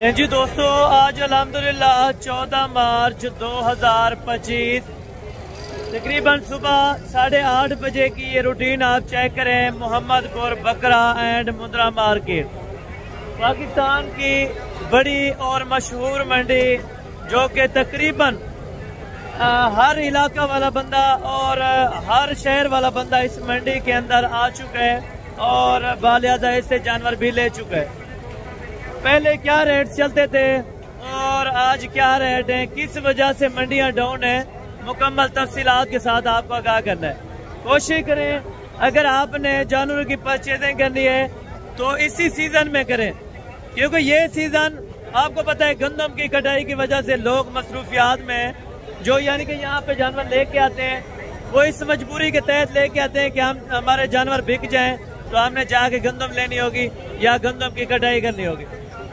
जी दोस्तों, आज अल्हम्दुलिल्लाह 14 मार्च 2025 तकरीबन सुबह 8:30 बजे की ये रूटीन आप चेक करें। मोहम्मदपुर बकरा एंड मुंद्रा मार्केट पाकिस्तान की बड़ी और मशहूर मंडी, जो कि तकरीबन हर इलाका वाला बंदा और हर शहर वाला बंदा इस मंडी के अंदर आ चुका है और बालियादा इससे जानवर भी ले चुका है। पहले क्या रेट चलते थे और आज क्या रेट है, किस वजह से मंडियां डाउन है, मुकम्मल तफसीलात के साथ आपको आगाह करना है। कोशिश करें अगर आपने जानवरों की परचेजिंग करनी है तो इसी सीजन में करें, क्योंकि ये सीजन आपको पता है गंदम की कटाई की वजह से लोग मसरूफियात में जो यानी कि यहाँ पे जानवर लेके आते हैं, वो इस मजबूरी के तहत लेके आते हैं कि हमारे जानवर बिक जाएं तो हमने जाके गंदम लेनी होगी या गंदम की कटाई करनी होगी।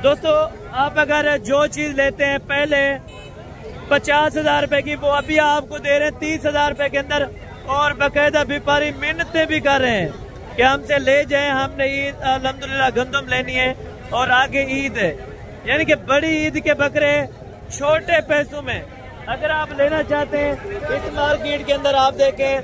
दोस्तों, आप अगर जो चीज लेते हैं पहले 50,000 रुपए की, वो अभी आपको दे रहे हैं 30,000 रुपए के अंदर, और बाकायदा व्यापारी मिन्नतें भी कर रहे हैं कि हमसे ले जाएं, हमने ईद अल्हम्दुलिल्लाह गंदम लेनी है और आगे ईद है। यानी कि बड़ी ईद के बकरे छोटे पैसों में अगर आप लेना चाहते हैं, इस मार्केट के अंदर आप देखें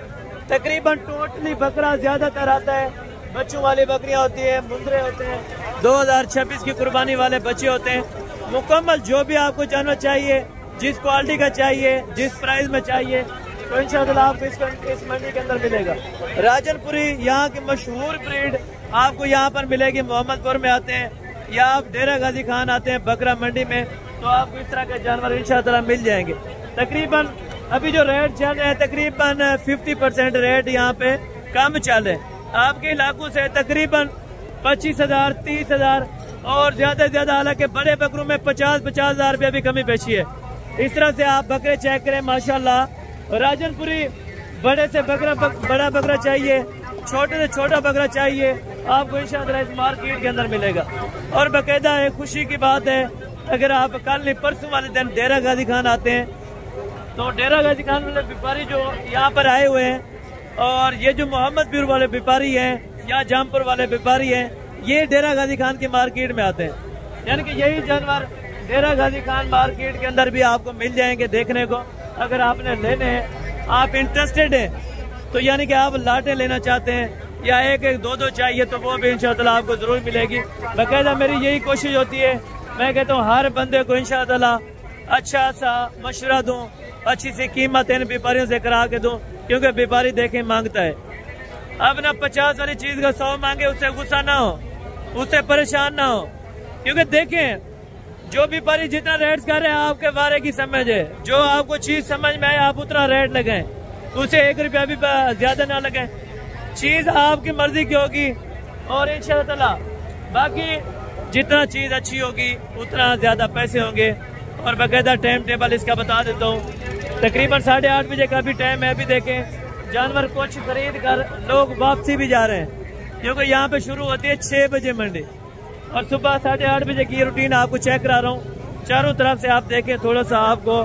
तकरीबन टोटली बकरा ज्यादातर आता है। बच्चों वाली बकरियां होती है, मुंद्रे होते हैं, 2026 की कुर्बानी वाले बच्चे होते हैं। मुकम्मल जो भी आपको जानवर चाहिए, जिस क्वालिटी का चाहिए, जिस प्राइस में चाहिए, तो इंशाअल्लाह आपको इस मंडी के अंदर मिलेगा। राजनपुरी यहाँ की मशहूर ब्रीड आपको यहाँ पर मिलेगी। मोहम्मदपुर में आते हैं या आप डेरा गाजी खान आते हैं बकरा मंडी में, तो आपको इस तरह के जानवर इंशाअल्लाह मिल जाएंगे। तकरीबन अभी जो रेट चल रहे हैं तकरीबन 50% रेट यहाँ पे कम चल रहे हैं। आपके इलाकों से तकरीबन 25,000, 30,000 और ज्यादा से ज्यादा, हालांकि बड़े बकरों में 50,000 रुपया भी कमी पेशी है। इस तरह से आप बकरे चेक करें माशाल्लाह। राजनपुरी बड़े से बड़ा बकरा चाहिए, छोटे से छोटा बकरा चाहिए, आपको इंशाअल्लाह इस मार्केट के अंदर मिलेगा। और बाकायदा एक खुशी की बात है, अगर आप कल नहीं परसों वाले दिन डेरा गाजी खान आते हैं, तो डेरा गाजी खान वाले व्यापारी जो यहाँ पर आए हुए हैं और ये जो मोहम्मदपुर वाले व्यापारी हैं या जामपुर वाले व्यापारी हैं, ये डेरा गाजी खान की मार्केट में आते हैं। यानी कि यही जानवर डेरा गाजी खान मार्केट के अंदर भी आपको मिल जाएंगे देखने को। अगर आपने लेने हैं, आप इंटरेस्टेड हैं, तो यानी कि आप लाटे लेना चाहते हैं या एक दो चाहिए, तो वो भी इंशाअल्लाह आपको जरूर मिलेगी। बाकायदा मेरी यही कोशिश होती है, मैं कहता हूँ हर बंदे को इंशाअल्लाह अच्छा सा मशवरा दूं, अच्छी सी कीमत इन व्यापारियों से करा के दूं, क्योंकि व्यापारी देखे मांगता है। अब ना 50 वाली चीज का 100 मांगे, उससे गुस्सा ना हो, उससे परेशान ना हो, क्योंकि देखें जो व्यापारी जितना रेट कर रहे हैं आपके बारे की समझ है, जो आपको चीज समझ में आए आप उतना रेट लगाएं, उसे 1 रुपया भी ज्यादा ना लगाएं। चीज आपकी मर्जी की होगी और इंशाअल्लाह बाकी जितना चीज अच्छी होगी उतना ज्यादा पैसे होंगे। और बाकायदा टाइम टेबल इसका बता देता हूँ, तकरीबन 8:30 बजे का भी टाइम है। अभी देखें जानवर कुछ खरीद कर लोग वापसी भी जा रहे हैं, क्योंकि यहाँ पे शुरू होती है 6 बजे मंडी और सुबह 8:30 बजे की रूटीन आपको चेक करा रहा हूँ। चारों तरफ से आप देखें, थोड़ा सा आपको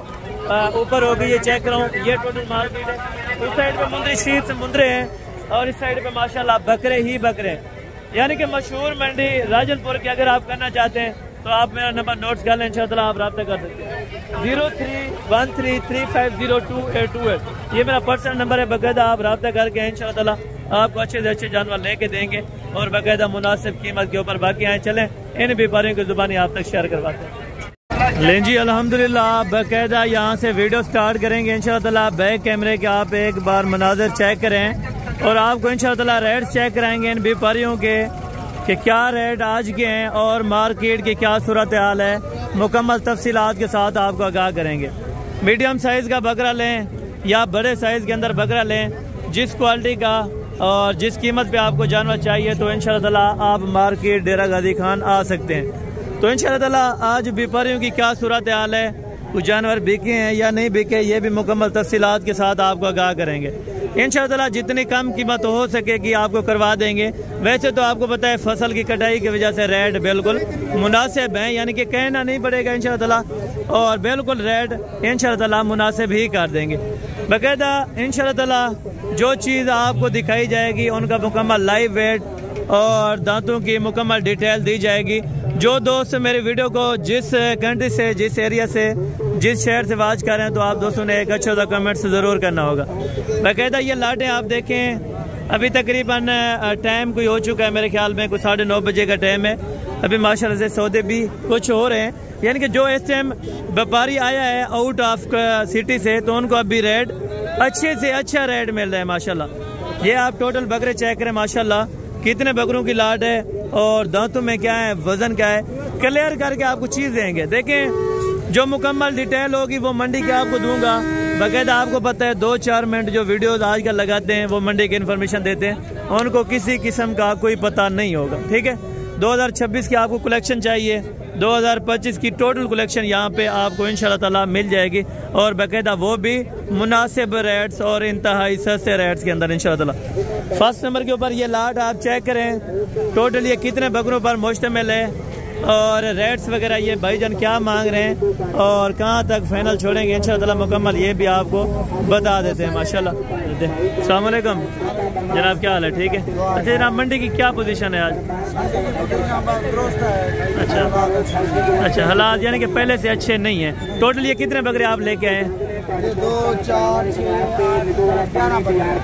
ऊपर होगी, ये चेक करा हूँ, ये टोटल मार्केट है। उस साइड पे मुंद्री शीट से मुंद्रे हैं और इस साइड पे माशाल्लाह बकरे ही बकरे हैं। यानी कि मशहूर मंडी राजनपुर की अगर आप करना चाहते हैं तो आप मेरा नंबर नोट्स कर लें, इंशाअल्लाह आप रब्ता कर सकते हैं। 0313350228 ये मेरा पर्सनल नंबर है। बाकायदा आप रब्ता करके इंशाअल्लाह आपको अच्छे से अच्छे जानवर लेके देंगे और बाकायदा मुनासिब कीमत के ऊपर। बाकी आए चलें इन व्यापारियों की जुबानी आप तक शेयर करवाते हैं। लें जी, अल्हम्दुलिल्लाह बाकायदा यहाँ से वीडियो स्टार्ट करेंगे इंशाअल्लाह। बैक कैमरे के आप एक बार मनाजर चेक करें और आपको इंशाअल्लाह रेट चेक कराएंगे इन व्यापारियों के कि क्या रेट आज के हैं और मार्केट की क्या सूरत हाल है। मुकम्मल तफसीलात के साथ आपको आगाह करेंगे। मीडियम साइज़ का बकरा लें या बड़े साइज़ के अंदर बकरा लें, जिस क्वालिटी का और जिस कीमत पे आपको जानवर चाहिए, तो इंशाअल्लाह आप मार्केट डेरा गाजी खान आ सकते हैं। तो इंशाअल्लाह आज व्यापारियों की क्या सूरत हाल है, कुछ जानवर बिके हैं या नहीं बिके, ये भी मुकम्मल तफसीलात के साथ आपको आगाह करेंगे। इंशाअल्लाह जितनी कम कीमत हो सकेगी आपको करवा देंगे। वैसे तो आपको पता है फसल की कटाई की वजह से रेट बिल्कुल मुनासिब है, यानी कि कहना नहीं पड़ेगा इंशाअल्लाह, और बिल्कुल रेट इंशाअल्लाह मुनासिब ही कर देंगे। बाकायदा इंशाअल्लाह जो चीज़ आपको दिखाई जाएगी उनका मुकम्मल लाइव वेट और दांतों की मुकम्मल डिटेल दी जाएगी। जो दोस्त मेरे वीडियो को जिस कंट्री से, जिस एरिया से, जिस शहर से वॉच कर रहे हैं, तो आप दोस्तों ने एक अच्छा सा कमेंट ज़रूर करना होगा। बाकायदा ये लाटें आप देखें, अभी तकरीबन टाइम कोई हो चुका है, मेरे ख्याल में कुछ 9:30 बजे का टाइम है। अभी माशाल्लाह से सौदे भी कुछ हो रहे हैं, यानी कि जो इस टाइम व्यापारी आया है आउट ऑफ सिटी से, तो उनको अभी रेट अच्छे से अच्छा रेट मिल रहा है माशाल्लाह। ये आप टोटल बकरे चेक करें माशाल्लाह, कितने बकरों की लाट है और दांतों में क्या है, वजन क्या है, क्लियर करके आपको चीज़ देंगे। देखें जो मुकम्मल डिटेल होगी वो मंडी की आपको दूंगा। बाकायदा आपको पता है 2-4 मिनट जो वीडियोस आजकल लगाते हैं वो मंडी की इन्फॉर्मेशन देते हैं, उनको किसी किस्म का कोई पता नहीं होगा। ठीक है, 2026 की आपको कलेक्शन चाहिए, 2025 की टोटल कलेक्शन यहाँ पे आपको इंशाल्लाह ताला मिल जाएगी, और बाकायदा वो भी मुनासिब रेट्स और इंतहाई सस्ते रेट्स के अंदर इंशाल्लाह ताला। फर्स्ट नंबर के ऊपर ये लाट आप चेक करें, टोटल ये कितने बकरों पर मुश्तमिल है और रेट्स वगैरह ये भाईजान क्या मांग रहे हैं और कहाँ तक फाइनल छोड़ेंगे इंशाल्लाह ताला मुकम्मल ये भी आपको बता देते हैं माशाल्लाह। अस्सलाम वालेकुम जनाब, क्या हाल है? ठीक है। अच्छा जनाब, मंडी की क्या पोजीशन है आज? अच्छा, हालात यानी कि पहले से अच्छे नहीं है। टोटल ये कितने बकरे आप लेके आए हैं?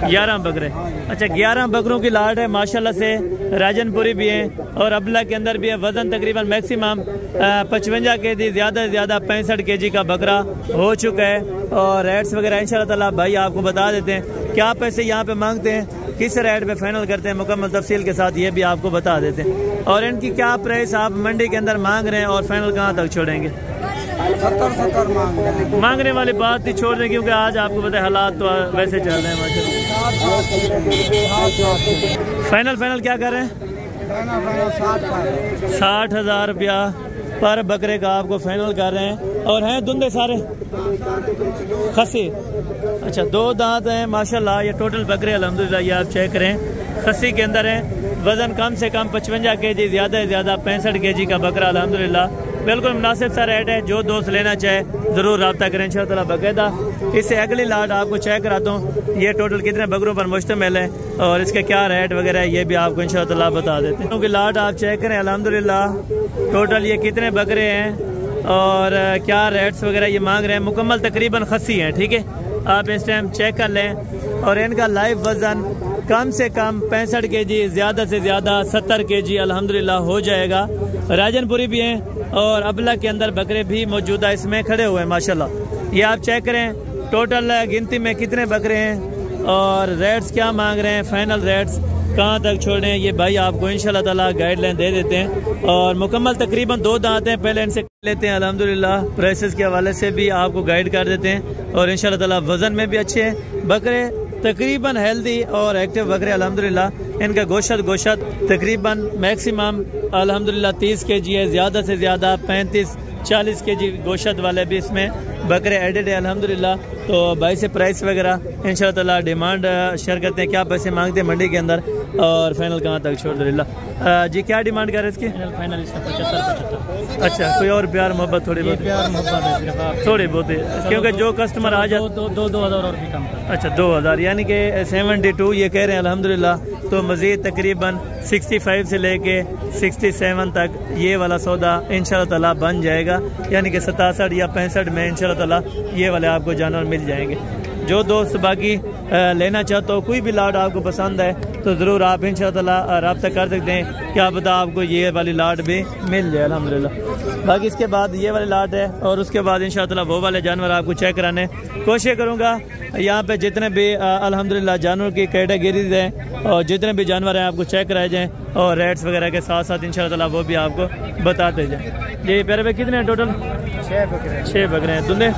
11 बकरे। अच्छा, 11 बकरों की लाट है माशाल्लाह से। राजनपुरी भी है और अबला के अंदर भी है। वजन तकरीबन मैक्सिमम 55 केजी, ज़्यादा से ज़्यादा 65 केजी का बकरा हो चुका है। और रेट्स वगैरह इंशाल्लाह ताला भाई आपको बता देते हैं, क्या पैसे यहाँ पे मांगते हैं, किस रेट पे फाइनल करते हैं, मुकम्मल तफसील के साथ ये भी आपको बता देते हैं। और इनकी क्या प्राइस आप मंडी के अंदर मांग रहे हैं और फाइनल कहाँ तक छोड़ेंगे? 70 मांगने वाली बात ही छोड़ दें, क्योंकि आज आपको पता है हालात तो वैसे चल रहे हैं माशाल्लाह। फाइनल क्या कर रहे हैं? 60,000 रुपया पर बकरे का आपको फाइनल कर रहे हैं। और हैं धुंधे सारे खसी? अच्छा, 2 दांत हैं माशाल्लाह। ये टोटल बकरे अल्हम्दुलिल्लाह ये आप चेक करें खसी के अंदर हैं। वजन कम से कम 55 केजी, ज़्यादा से ज़्यादा 65 केजी का बकरा अल्हम्दुलिल्लाह। बिल्कुल मुनासिब सा रेट है, जो दोस्त लेना चाहे ज़रूर रब्ता करें इंशाअल्लाह। बाकायदा इससे अगली लाट आपको चेक कराता हूँ, ये टोटल कितने बकरों पर मुश्तमिल है और इसके क्या रेट वगैरह है ये भी आपको इंशाअल्लाह बता देते हैं। क्योंकि लाट आप चेक करें अल्हम्दुलिल्लाह, टोटल ये कितने बकरे हैं और क्या रेट्स वगैरह ये मांग रहे हैं। मुकम्मल तकरीबन खसी हैं। ठीक है, आप इस टाइम चेक कर लें। और इनका लाइव वजन कम से कम 65 केजी, ज़्यादा से ज़्यादा 70 केजी अल्हम्दुलिल्लाह हो जाएगा। राजनपुरी भी हैं और अबला के अंदर बकरे भी मौजूदा इसमें खड़े हुए हैं माशाल्लाह। ये आप चेक करें टोटल गिनती में कितने बकरे हैं और रेट्स क्या मांग रहे हैं, फाइनल रेट्स कहाँ तक छोड़े हैं, ये भाई आपको इंशाल्लाह ताला गाइडलाइन दे देते हैं। और मुकम्मल तकरीबन 2 दांत हैं, पहले इनसे लेते हैं अल्हम्दुलिल्लाह। प्राइसेस के हवाले से भी आपको गाइड कर देते हैं और इंशाल्लाह ताला वजन में भी अच्छे हैं बकरे, तकरीबन हेल्दी और एक्टिव बकरे अल्हम्दुलिल्लाह। इनका गोशत तकरीबन मैक्सिमम अल्हम्दुलिल्लाह 30 केजी है, ज़्यादा से ज़्यादा 35-40 केजी गोशत वाले भी इसमें बकरे एडेड है अल्हम्दुलिल्लाह। तो भाई से प्राइस वगैरह इंशाअल्लाह ताला डिमांड शेयर करते हैं, क्या पैसे मांगते हैं मंडी के अंदर और फाइनल कहाँ तक छोड़ दो। जी क्या डिमांड कर रहे हैं इसकी? फाइनल इसका 75। अच्छा, कोई और प्यार मोहब्बत थोड़ी बहुत? प्यार मोहब्बत थोड़ी बहुत है, क्योंकि जो कस्टमर आ जाए 2,000 और भी कम कर। अच्छा, 2,000 यानी कि 72 ये कह रहे हैं अल्हम्दुलिल्लाह। तो मज़ीद तकरीबन 65 से लेके 67 तक ये वाला सौदा इंशाअल्लाह ताला बन जाएगा, यानी कि 67 या 65 में इंशाअल्लाह ताला ये वाले आपको जानवर मिल जाएंगे। जो दोस्त बाकी लेना चाहते हो, कोई भी लाट आपको पसंद है तो ज़रूर आप इंशाअल्लाह रब्ता कर सकते हैं, क्या पता आपको ये वाली लाट भी मिल जाए अल्हम्दुलिल्लाह। बाकी इसके बाद ये वाली लाट है और उसके बाद इंशाअल्लाह वो वाले जानवर आपको चेक कराने कोशिश करूँगा। यहाँ पे जितने भी अल्हम्दुलिल्लाह जानवर की कैटेगरीज हैं और जितने भी जानवर हैं आपको चेक कराए जाएँ और रेट्स वगैरह के साथ साथ इंशाअल्लाह वो भी आपको बताते जाएँ। ये प्यारे भाई कितने हैं टोटल? 6 बकरे हैं। दुल्हे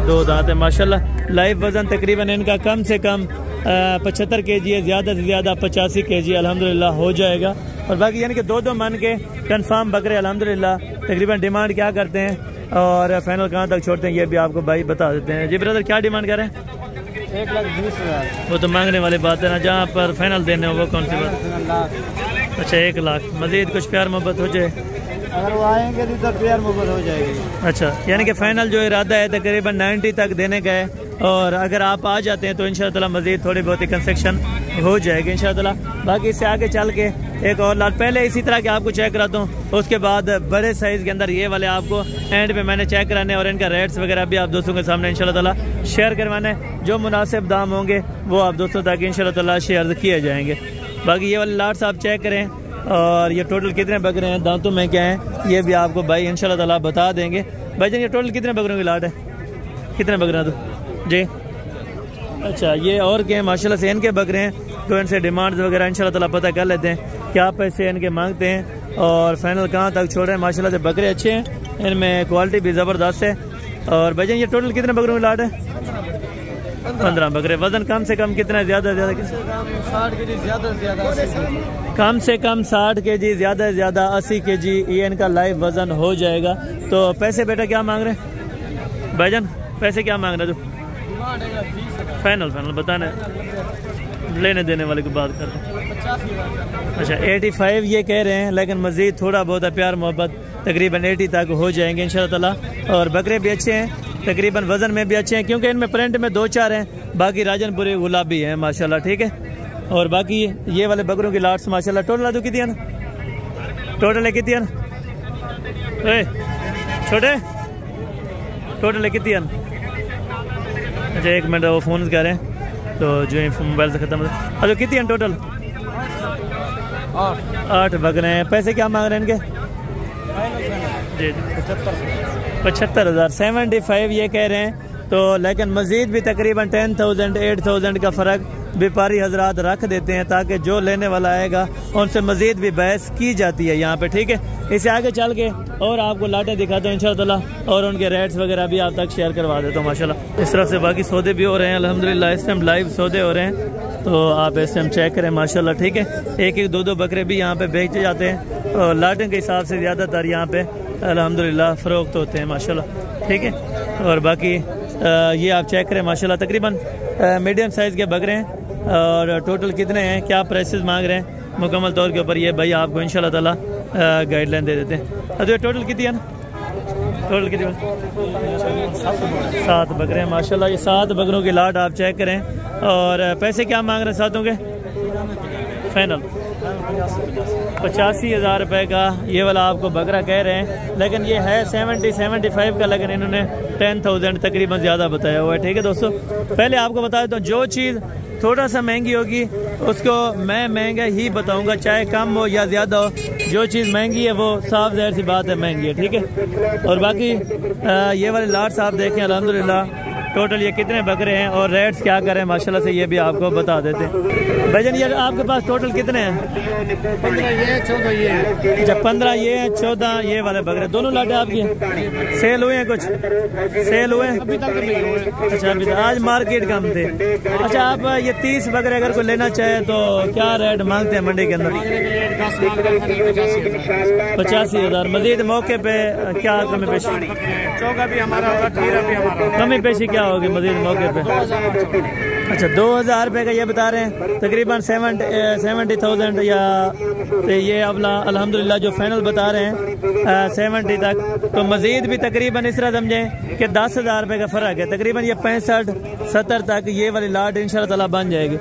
2 दांत है माशाल्लाह। लाइव वजन तकरीबन इनका कम से कम 75 केजी है, ज़्यादा से ज़्यादा 85 केजी अल्हम्दुलिल्लाह हो जाएगा। और बाकी यानी कि 2-2 मन के कंफर्म बकरे अल्हम्दुलिल्लाह। तकरीबन डिमांड क्या करते हैं और फाइनल कहाँ तक छोड़ते हैं ये भी आपको भाई बता देते हैं। जी ब्रदर क्या डिमांड करें? 1,20,000। वो तो मांगने वाली बात है ना, जहाँ पर फाइनल देने हो वो कौन सी बात? अच्छा, 1 लाख। मज़ीद कुछ प्यार मोहब्बत हो जाए? अगर वो आएंगे तो प्यार मोहब्बत हो जाएगी। अच्छा, यानी कि फाइनल जो इरादा है तकरीबन 90 तक देने का है, और अगर आप आ जाते हैं तो इंशाअल्लाह मज़ीद थोड़ी बहुत ही कंसेक्शन हो जाएगी इंशाअल्लाह। बाकी इससे आगे चल के एक और लाट पहले इसी तरह के आपको चेक कराता हूँ, उसके बाद बड़े साइज़ के अंदर ये वाले आपको एंड पे मैंने चेक कराने और इनका रेट्स वगैरह भी आप दोस्तों के सामने इंशाल्लाह ताला शेयर करवाने। जो मुनासिब दाम होंगे वो आप दोस्तों तक इंशाल्लाह ताला शेयर किए जाएंगे। बाकी ये वाले लाट्स आप चेक करें और ये टोटल कितने बकरे हैं, दांतों में क्या है, ये भी आपको भाई इंशाल्लाह ताला बता देंगे। भाईजान ये टोटल कितने बकरों की लाट है, कितने बकरे हैं तो जी? अच्छा, ये और क्या है माशाल्लाह से इनके बकरे हैं, तो इनसे डिमांड्स वगैरह इंशाल्लाह ताला पता कर लेते हैं क्या पैसे इनके मांगते हैं और फाइनल कहाँ तक छोड़ रहे हैं। माशाल्लाह से बकरे अच्छे हैं, इनमें क्वालिटी भी ज़बरदस्त है। और भाईजान ये टोटल कितने बकरों की लाट है? 15 बकरे। वजन कम से कम कितना है, ज़्यादा से ज़्यादा? 60 के जी ज़्यादा से ज़्यादा, कम से कम 60 kg, ज़्यादा से ज़्यादा 80 kg ये इनका लाइव वज़न हो जाएगा। तो पैसे बेटा क्या मांग रहे हैं भाईजान, पैसे क्या मांग रहे हैं? फाइनल बताना, लेने देने वाले की बात करते हैं। अच्छा 85 ये कह रहे हैं, लेकिन मज़ीद थोड़ा बहुत प्यार मोहब्बत तकरीबन 80 तक हो जाएंगे इंशाल्लाह ताला। और बकरे भी अच्छे हैं, तकरीबन वज़न में भी अच्छे हैं, क्योंकि इनमें प्रिंट में 2-4 हैं, बाकी राजनपुरी गुलाबी हैं माशाल्लाह, ठीक है। और बाकी ये वाले बकरों की लाट्स माशाल्लाह टोटल दो कितनी है ना, टोटल है कितनी है ना छोटे, टोटल है कितनी है ना? अच्छा 1 मिनट, वो फ़ोन कर रहे हैं तो जो मोबाइल से ख़त्म। अच्छा कितनी है टोटल? 8 बकरे हैं। पैसे क्या मांग रहे हैं इनके? जी 75,000, 75 ये कह रहे हैं। तो लेकिन मज़ीद भी तकरीबन 10,000 8,000 का फ़र्क व्यापारी हजरात रख देते हैं, ताकि जो लेने वाला आएगा उनसे मज़ीद भी बहस की जाती है यहाँ पे, ठीक है। इससे आगे चल के और आपको लाटें दिखाते हैं इंशाल्लाह ताला, और उनके रेट्स वगैरह भी आप तक शेयर करवा देता हूँ माशाल्लाह। इस तरह से बाकी सौदे भी हो रहे हैं अल्हम्दुलिल्लाह, इस टाइम लाइव सौदे हो रहे हैं, तो आप इस टाइम चेक करें माशाल्लाह, ठीक है। 1-1 2-2 बकरे भी यहाँ पे बेचे जाते हैं, और लाटें के हिसाब से ज़्यादातर यहाँ पे अल्हम्दुलिल्लाह फ़रोख्त होते हैं माशाल्लाह, ठीक है। और बाकी ये आप चेक करें माशाल्लाह, तकरीबन मीडियम साइज़ के बकरे हैं। और टोटल कितने हैं, क्या प्राइसेस मांग रहे हैं मुकम्मल तौर के ऊपर, ये भाई आपको इंशाल्लाह ताला गाइडलाइन दे देते हैं। अब ये टोटल कितनी है ना, टोटल कितनी? 7 बकरे हैं माशाल्लाह। ये 7 बकरों की लाट आप चेक करें। और पैसे क्या मांग रहे हैं सातों के? फाइनल 85,000 रुपये का ये वाला आपको बकरा कह रहे हैं, लेकिन ये है 70-75 का, लेकिन इन्होंने 10,000 तकरीबन ज़्यादा बताया हुआ है, ठीक है दोस्तों। पहले आपको बता देता हूँ, जो चीज़ थोड़ा सा महंगी होगी उसको मैं महंगा ही बताऊंगा, चाहे कम हो या ज़्यादा हो। जो चीज़ महंगी है वो साफ ज़ाहिर सी बात है महंगी है, ठीक है। और बाकी ये वाले लाट्स आप देखें अल्हम्दुलिल्लाह, टोटल ये कितने बकरे हैं और रेट्स क्या करें माशाल्लाह से ये भी आपको बता देते हैं। भाईजान ये आपके पास टोटल कितने हैं? 15 ये 14 ये है। अच्छा 15 ये है, 14 ये वाले बकरे, दोनों लाटे आपकी सेल हुए हैं? कुछ सेल हुए हैं अभी तक नहीं हुए। अच्छा अभी आज मार्केट कम थे। अच्छा आप ये 30 बकरे अगर कोई लेना चाहे तो क्या रेट मांगते हैं मंडी के अंदर? 85,000। मजीद मौके पे क्या कमी पेशी? चौका भी हमारा होगा, खीरा भी हमारा। कमी पेशी क्या होगी मजीद मौके पे? अच्छा 2,000 रुपये का ये बता रहे हैं, तकरीबन 70,000 या तो ये अबला अल्हम्दुलिल्लाह जो फाइनल बता रहे हैं 70 तक। तो मजीद भी तकरीबन इस तरह समझें कि 10,000 रुपये का फ़र्क है, तकरीबन ये 65-70 तक ये वाली लाट इंशाल्लाह ताला बन जाएगी।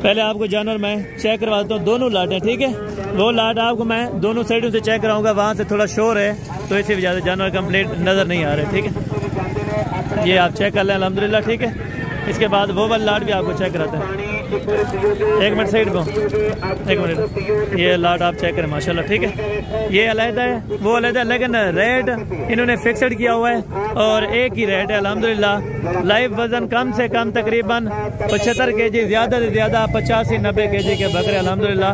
पहले आपको जानवर मैं चेक करवाता हूँ, दोनों लाटें, ठीक है। वो लाट आपको मैं दोनों साइडों से चेक कराऊंगा, वहाँ से थोड़ा शोर है तो इसी वजह से जानवर कंप्लीट नज़र नहीं आ रहे, ठीक है। ये आप चेक कर लें अल्हम्दुलिल्लाह, ठीक है। इसके बाद वो वाला लाट भी आपको चेक कराते हैं। 1 मिनट साइड को, 1 मिनट, ये लाट आप चेक करें माशाल्लाह, ठीक है। ये अलहदा है वो अलहदा है, लेकिन रेट इन्होंने फिक्सड किया हुआ है और एक ही रेट है अल्हम्दुलिल्लाह। लाइव वजन कम से कम तकरीबन 75 kg, ज़्यादा से ज़्यादा 85-90 kg के बकरे अल्हम्दुलिल्लाह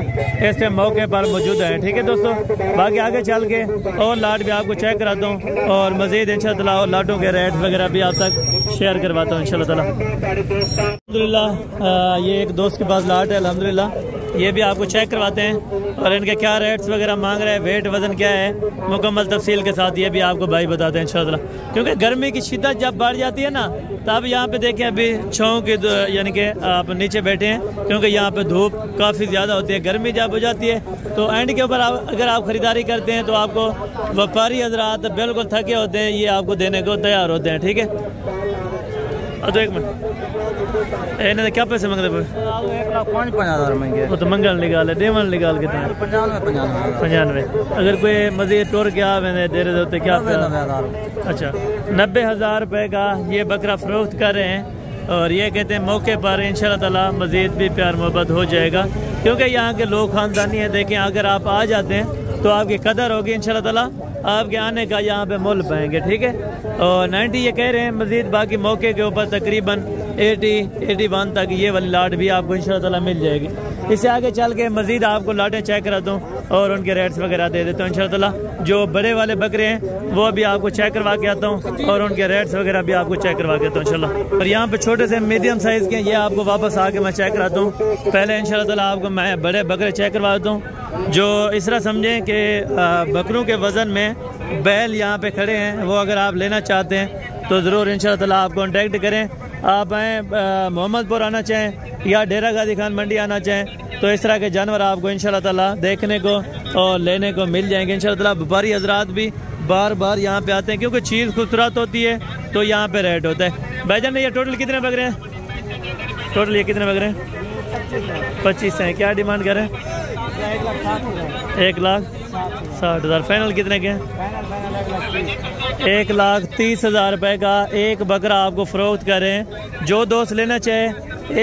इस टाइम मौके पर मौजूद हैं, ठीक है दोस्तों। बाकी आगे चल के और लाट भी आपको चेक कराता हूँ और मज़ीद इंशाअल्लाह और लाटों के रेट वगैरह भी आप तक शेयर करवाता हूँ इंशाअल्लाह ताला। अल्हम्दुलिल्लाह ये एक दोस्त के पास लाट है अल्हम्दुलिल्लाह, ये भी आपको चेक करवाते हैं और इनके क्या रेट्स वगैरह मांग रहे हैं, वेट वज़न क्या है, मुकम्मल तफसील के साथ ये भी आपको भाई बताते हैं इंशाअल्लाह। क्योंकि गर्मी की शिद्दत जब बढ़ जाती है ना, तब यहाँ पे देखें अभी छाँव के यानी कि आप नीचे बैठे हैं, क्योंकि यहाँ पे धूप काफ़ी ज़्यादा होती है। गर्मी जब हो जाती है तो एंड के ऊपर अगर आप ख़रीदारी करते हैं तो आपको व्यापारी हजरात बिल्कुल थके होते हैं, ये आपको देने को तैयार होते हैं, ठीक है। तो 1 मिनट इन्हें क्या पैसे मंगते पे? 1,05,000 महंगे। वो तो मंगल निकाले डेमन निकाल कितना? 95। अगर कोई मजीद टोर के आप दे रहे होते क्या? 90,000। अच्छा 90,000 रुपये का ये बकरा फरोख्त कर रहे हैं और ये कहते हैं मौके पर इंशाल्लाह ताला मजीद भी प्यार मोहब्बत हो जाएगा, क्योंकि यहाँ के लोग ख़ानदानी है। देखें अगर आप आ जाते हैं तो आपकी कदर होगी इंशाल्लाह ताला, आपके आने का यहाँ पे मुल पाएंगे। ठीक है, और 90 ये कह रहे हैं मजीद, बाकी मौके के ऊपर तकरीबन 80-81 तक ये वाली लाट भी आपको इंशाल्लाह ताला मिल जाएगी। इससे आगे चल के मजीद आपको लाटें चेक कराता हूँ और उनके रेट्स वगैरह दे देता हूँ इंशाल्लाह ताला। जो बड़े वाले बकरे हैं वो भी आपको चेक करवा के आता हूँ और उनके रेट्स वगैरह भी आपको चेक करवा के आता हूँ इंशाल्लाह। और यहाँ पे छोटे से मीडियम साइज़ के ये आपको वापस आके मैं चेक कराता हूँ। पहले इंशाल्लाह ताला आपको मैं बड़े बकरे चेक करवाता हूँ, जो इस तरह समझें कि बकरों के वज़न में बैल यहाँ पे खड़े हैं। वो अगर आप लेना चाहते हैं तो ज़रूर इंशाल्लाह ताला आप कॉन्टैक्ट करें। आप आएँ मोहम्मदपुर आना चाहें या डेरा गाजी खान मंडी आना चाहें तो इस तरह के जानवर आपको इंशाल्लाह ताला देखने को और लेने को मिल जाएंगे इंशाल्लाह ताला। व्यापारी हजरात भी बार बार यहाँ पे आते हैं क्योंकि चीज़ खूबसूरत होती है तो यहाँ पे रेट होता है। भाईजान ये टोटल कितने बकरे हैं? टोटल ये कितने बकरे हैं? 25 हैं। क्या डिमांड कर रहे हैं? 1,60,000। फाइनल कितने के हैं? 1,30,000 रुपये का एक बकरा आपको फरोख्त कर रहे हैं। जो दोस्त लेना चाहे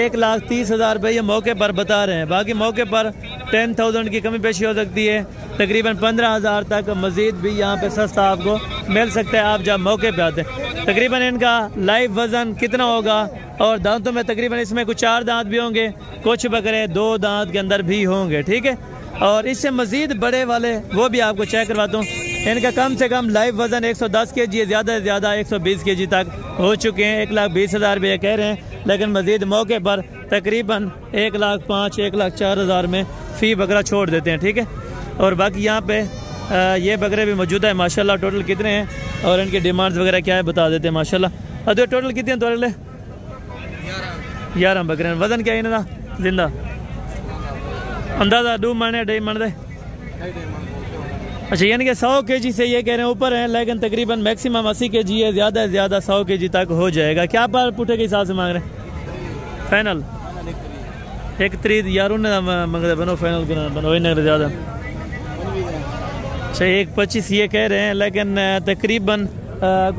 1,30,000 रुपये ये मौके पर बता रहे हैं। बाकी मौके पर 10,000 की कमी पेशी हो सकती है, तकरीबन 15,000 तक मजीद भी यहाँ पे सस्ता आपको मिल सकता है आप जब मौके पे आते हैं। तकरीबन इनका लाइव वज़न कितना होगा और दांतों में तकरीबन इसमें कुछ 4 दांत भी होंगे, कुछ बकरे 2 दांत के अंदर भी होंगे। ठीक है, और इससे मजीद बड़े वाले वो भी आपको चेक करवाता हूँ। इनका कम से कम लाइव वज़न 110 kg है, ज़्यादा से ज़्यादा 120 kg तक हो चुके हैं। 1,20,000 रुपये कह रहे हैं, लेकिन मजीद मौके पर तकरीबन 1,05,000 1,04,000 में फ़ी बकरा छोड़ देते हैं। ठीक है, और बाकी यहाँ पे ये बकरे भी मौजूद है माशाल्लाह। टोटल कितने हैं और इनकी डिमांड्स वगैरह क्या है बता देते हैं माशाल्लाह। और तो टोटल कितने हैं? टोटल 11 बकरे हैं। वज़न क्या है इनका जिंदा अंदाज़ा? 2 महीने 2.5 महीने। अच्छा, यानी कि 100 kg से ये कह रहे हैं ऊपर है, लेकिन तकरीबन मैक्सिमम 80 kg है, ज़्यादा से ज़्यादा 100 kg तक हो जाएगा। क्या पर पुठे के हिसाब से मांग रहे हैं? फाइनल 1,30,000 यार उन्हें मंगते बनो, फाइनल बनो इन्हें ज़्यादा। अच्छा 1,25,000 ये कह रहे हैं, लेकिन तकरीबन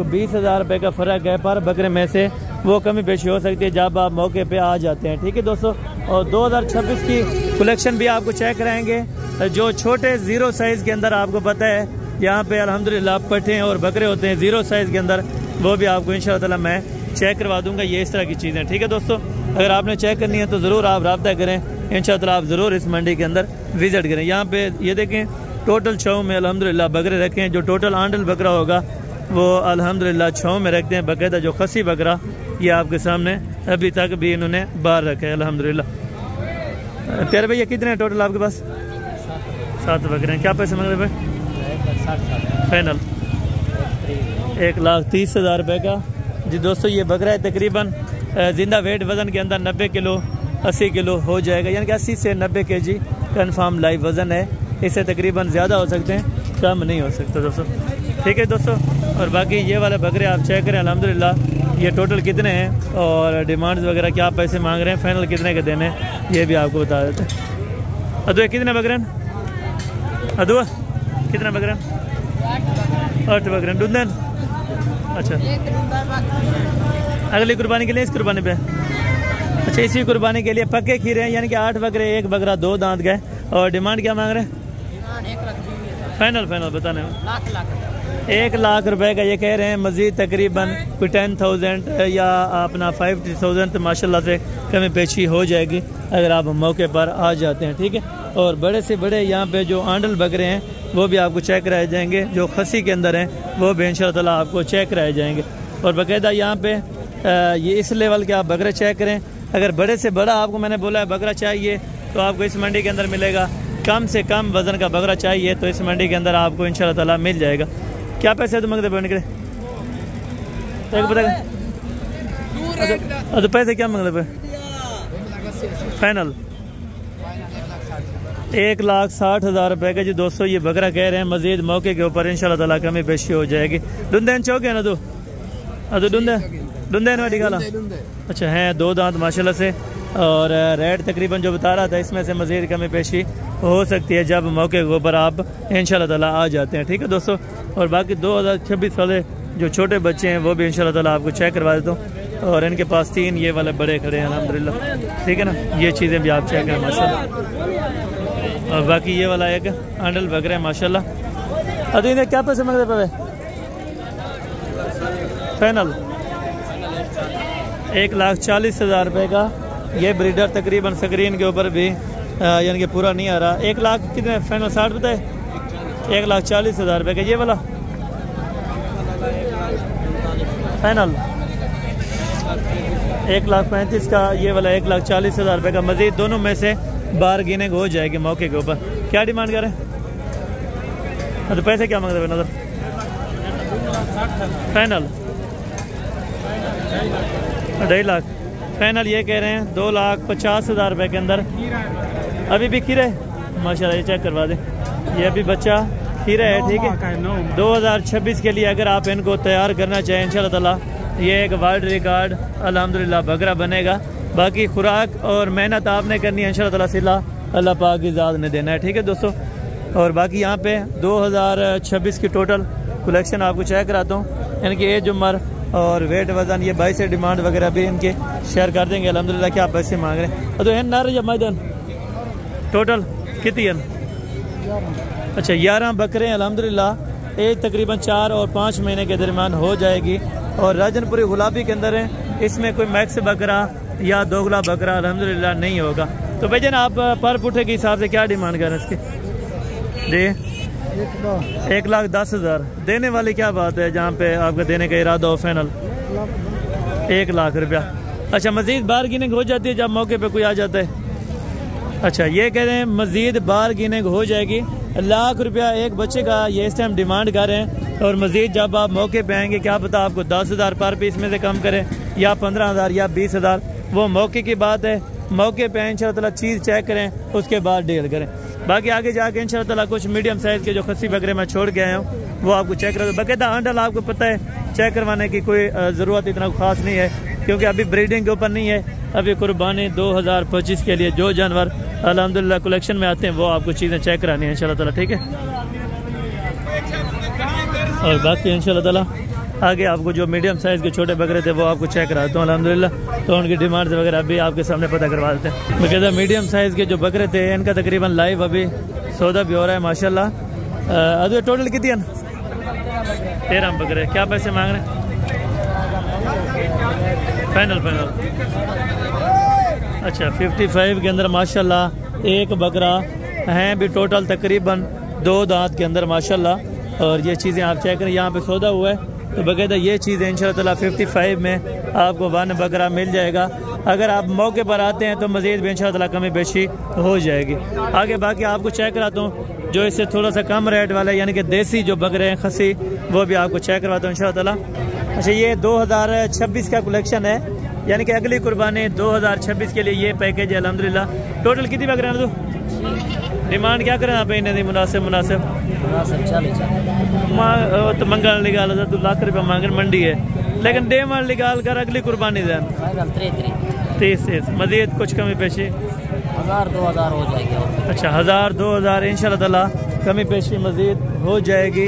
20,000 रुपये का फ़र्क है पर बकरे में से। वो कमी पेशी हो सकती है जब आप मौके पे आ जाते हैं। ठीक है दोस्तों, और 2026 की कलेक्शन भी आपको चेक कराएंगे। जो छोटे 0 साइज़ के अंदर आपको पता है यहाँ पे अल्हम्दुलिल्लाह पट्टे और बकरे होते हैं 0 साइज़ के अंदर, वो भी आपको इंशाअल्लाह ताला मैं चेक करवा दूंगा। ये इस तरह की चीज़ें। ठीक है दोस्तों, अगर आपने चेक करनी है तो ज़रूर आप रब्ता करें, इंशाअल्लाह ताला आप ज़रूर इस मंडी के अंदर विज़िट करें। यहाँ पे ये देखें टोटल 6 में अल्हम्दुलिल्लाह बकरे रखे हैं। जो टोटल आंडल बकरा होगा वो अल्हम्दुलिल्लाह 6 में रखते हैं। बाकायदा जो खसी बकरा ये आपके सामने अभी तक भी इन्होंने बाहर रखा है अल्हम्दुलिल्लाह। प्यारे भैया कितने हैं टोटल आपके पास? 7 बकरे हैं। क्या पैसे मांग रहे भाई? फाइनल 1,30,000 रुपये का। जी दोस्तों, ये बकरा है तकरीबन जिंदा वेट वज़न के अंदर 90 किलो 80 किलो हो जाएगा, यानी कि 80 से 90 kg कन्फर्म लाइव वज़न है। इससे तकरीबन ज़्यादा हो सकते हैं, कम नहीं हो सकता दोस्तों। ठीक है दोस्तों, और बाकी ये वाले बकरे आप चेक करें अल्हम्दुलिल्लाह। ये टोटल कितने हैं और डिमांड्स वगैरह क्या पैसे मांग रहे हैं, फाइनल कितने के देने हैं, ये भी आपको बता देते हैं। अदुआ कितने बकरे हैं? अदुआ कितने बकरे हैं? 8 बकरे हैं। दुधन अच्छा अगली कुर्बानी के लिए, इस कुर्बानी पे? अच्छा, इसी कुर्बानी के लिए पक्के खीरे हैं, यानी कि 8 बकरे 1 बकरा 2 दांत गए। और डिमांड क्या मांग रहे हैं? फाइनल बताने में 1 लाख रुपए का ये कह रहे हैं। मजीद तकरीबन कोई 10,000 या अपना 50,000 तो माशाल्लाह से कमी पेशी हो जाएगी अगर आप मौके पर आ जाते हैं। ठीक है, और बड़े से बड़े यहाँ पे जो आंडल बकरे हैं वो भी आपको चेक कराए जाएंगे। जो खसी के अंदर हैं वो भी इंशाअल्लाह ताला आपको चेक कराए जाएंगे। और बाकायदा यहाँ पे ये इस लेवल के आप बकरे चेक करें। अगर बड़े से बड़ा आपको मैंने बोला है बकरा चाहिए तो आपको इस मंडी के अंदर मिलेगा। कम से कम वज़न का बकरा चाहिए तो इस मंडी के अंदर आपको इंशाअल्लाह ताला मिल जाएगा। क्या पैसे तो मंगते पे? तो पैसे क्या मंगते पे? फाइनल 1,60,000 रुपये का। जी दोस्तों, ये बकरा कह रहे हैं। मजीद मौके के ऊपर इंशाअल्लाह ताला कमी पेशी हो जाएगी। दुंदैन चौक है ना? ಅದು डुंदे वाली गाला। अच्छा है, 2 दांत माशाल्लाह से। और रेट तकरीबन जो बता रहा था इसमें से मज़ीद कमी पेशी हो सकती है जब मौके के ऊपर आप इंशाल्लाह ताला आ जाते हैं। ठीक है दोस्तों, और बाकी 2026 वाले जो छोटे बच्चे हैं वो भी इंशाल्लाह ताला आपको चेक करवा देता हूँ। और इनके पास 3 ये वाले बड़े खड़े हैं अल्हम्दुलिल्लाह। ठीक है ना, ये चीज़ें भी आप चेक करें माशाल्लाह। और बाकी ये वाला एक आंडल बकरा है माशाल्लाह। अभी इन्हें क्या पैसे मांगते पे फाइनल? 1,40,000 रुपये का ये ब्रीडर तकरीबन स्क्रीन के ऊपर भी यानी कि पूरा नहीं आ रहा। 1 लाख कितने फाइनल 60 बताए? 1,40,000 रुपये का ये वाला फाइनल। 1,35,000 का ये वाला 1,40,000 रुपये का। मजीद दोनों में से बारगेनिंग हो जाएगी मौके के ऊपर। क्या डिमांड करें? तो पैसे क्या मांगते हैं नजर? फाइनल 2.5 लाख फाइनल ये कह रहे हैं। 2,50,000 रुपये के अंदर अभी भी खीरे माशाल्लाह, ये चेक करवा दें। ये अभी बच्चा खीरा है। ठीक है, 2026 के लिए अगर आप इनको तैयार करना चाहें इंशाल्लाह ताला ये एक वर्ल्ड रिकॉर्ड अल्हम्दुलिल्लाह बकरा बनेगा। बाकी खुराक और मेहनत आपने करनी है इंशाल्लाह ताला, सिला अल्लाह पाक की ज़ात ने देना है। ठीक है दोस्तों, और बाकी यहाँ पे 2026 की टोटल कलेक्शन आपको चेक कराता हूँ। इनकी एज उम्र और वेट वजन ये 22 से डिमांड वगैरह भी इनके शेयर कर देंगे अल्हम्दुलिल्लाह। क्या पैसे मांग रहे हैं? तो नर या मैदान टोटल कितनी? अच्छा 11 बकरे अल्हम्दुलिल्लाह। एज तकरीबन 4 और 5 महीने के दरमियान हो जाएगी। और राजनपुरी गुलाबी के अंदर है, इसमें कोई मैक्स बकरा या दोगला बकरा अल्हम्दुलिल्लाह नहीं होगा। तो भाईजान आप पर पुठे के हिसाब से क्या डिमांड कर रहे हैं इसकी? जी 1,10,000 देने वाली क्या बात है जहाँ पे आपका देने का इरादा हो? फाइनल 1 लाख रुपया। अच्छा मजीद बारगेनिंग हो जाती है जब मौके पे कोई आ जाता है? अच्छा ये कह रहे हैं मजीद बारगेनिंग हो जाएगी। 1 लाख रुपया एक बच्चे का ये इस टाइम डिमांड कर रहे हैं। और मजीद जब आप मौके पे आएंगे क्या पता आपको 10,000 पर पीस में से कम करें या 15,000 या 20,000, वो मौके की बात है। मौके पे इंशाल्लाह ताला चीज़ चेक करें उसके बाद डील करें। बाकी आगे जाके इंशाल्लाह ताला कुछ मीडियम साइज़ के जो खस्सी बकरे मैं छोड़ के आया हूँ वो आपको चेक करा। बाकायदा अंडल आपको पता है चेक करवाने की कोई ज़रूरत इतना खास नहीं है क्योंकि अभी ब्रीडिंग के ऊपर नहीं है। अभी कुर्बानी 2025 के लिए जो जानवर अल्हम्दुलिल्लाह कलेक्शन में आते हैं वो आपको चीज़ें चेक करानी है इंशाल्लाह ताला। ठीक है, और बाकी इंशाल्लाह ताला आगे आपको जो मीडियम साइज़ के छोटे बकरे थे वो आपको चेक कराता हूँ अल्हम्दुलिल्लाह। तो उनकी डिमांड वगैरह अभी आपके सामने पता करवा देते हैं। बाकायदा मीडियम साइज़ के जो बकरे थे इनका तकरीबन लाइव अभी सौदा भी हो रहा है माशाल्लाह। अभी टोटल कितनी है? 13 बकरे। क्या पैसे मांग रहे हैं? फाइनल अच्छा 55 के अंदर माशाल्लाह एक बकरा है भी टोटल तकरीबन 2 दांत के अंदर माशाल्लाह। और ये चीज़ें आप चेक करें यहाँ पे सौदा हुआ है तो बाकायदा ये चीज़ें इंशाल्लाह ताला 55 में आपको 1 बकरा मिल जाएगा। अगर आप मौके पर आते हैं तो मज़ीद भी इंशाल्लाह ताला कमी बेशी हो जाएगी। आगे बाकी आपको चेक कराता हूँ जो इससे थोड़ा सा कम रेट वाला यानी कि देसी जो बकरे हैं खसी वो भी आपको चेक करवाता हूँ इंशाल्लाह ताला। अच्छा ये 2026 का कलेक्शन है यानी कि अगली कुर्बानी 2026 के लिए ये पैकेज है अल्हम्दुलिल्लाह। टोटल कितनी बकरे हैं? तो डिमांड क्या करें आप इन्हें मुनासिब 40 तो मंगल निकाल 2 लाख रुपया मांगे मंडी है लेकिन डे माल निकाल कर अगली कुर्बानी दें 30 मजीद कुछ कमी पेशी 1,000-2,000 हो जाएगी। अच्छा 1,000-2,000 इंशाल्लाह ताला कमी पेशी मजीद हो जाएगी।